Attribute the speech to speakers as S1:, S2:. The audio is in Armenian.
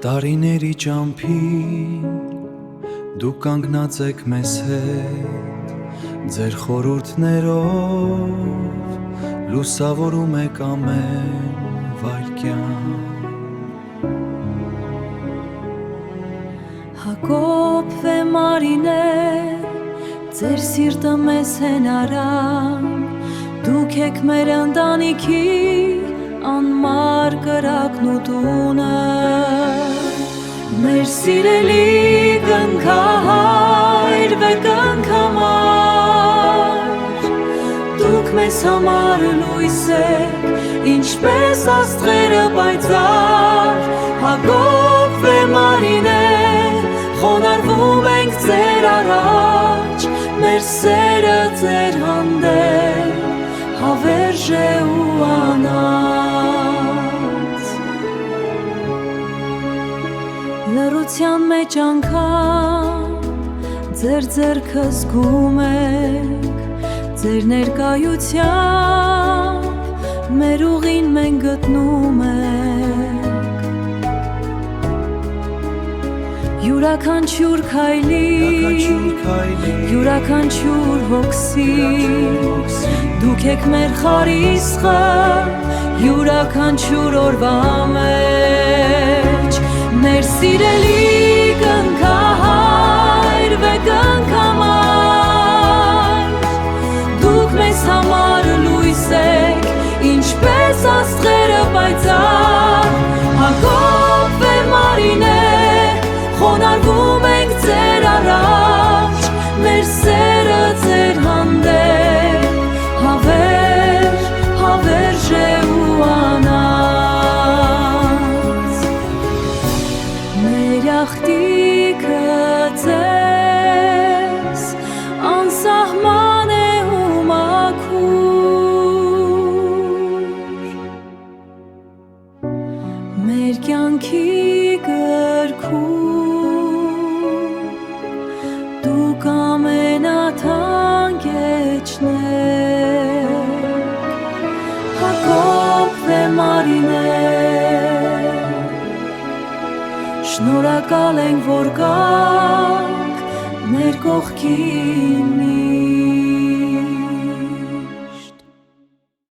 S1: Տարիների ճամփին դուք կանգնած եք մեզ հետ, ձեր խորհուրդներով լուսավորում եք ամեն վայրկյան։
S2: Հակոբ վե Մարինե, ձեր սիրտը մեզ հենարան, դուք եք մեր ընտանիքի անմար կրակն ու տունը, մեր սիրելի կնքահայր վե կնքամար, դուք մեզ համար լույս եք, ինչպես աստղերը պայծառ, Հակոբ վե Մարինե, խոնարհվում ենք ձեր առաջ, մեր սերը ձեր հանդեպ հավերժ է ու անած։ Լռության մեջ անգամ ձեր ձեռքը զգում ենք, ձեր ներկայությամբ մեր ուղին մենք գտնում ենք, յուրաքանչյուր քայլի, յուրաքանչյուր հոգսի, դուք եք մեր խարիսխը, յուրաքանչյուր օրվա մեջ, մեր սիրելի կնքահայր վե կնքամայր, դուք մեզ համար լույս եք, ինչպես աստղերը պայծառ, Հակոբ վե Մարինե, խոնարհվում ենք ձեր առաջ, մեր սերը ձեր հանդեպ հավերժ է ու անած, մեր աղտիկը ձեզ անսահման է ու մաքուր, մեր կյանքի գրքում դուք ամենաթանկեջն եք, Հակոբ վե Մարինե, շնորհակալ ենք, որ կաք մեր կողքին միշտ։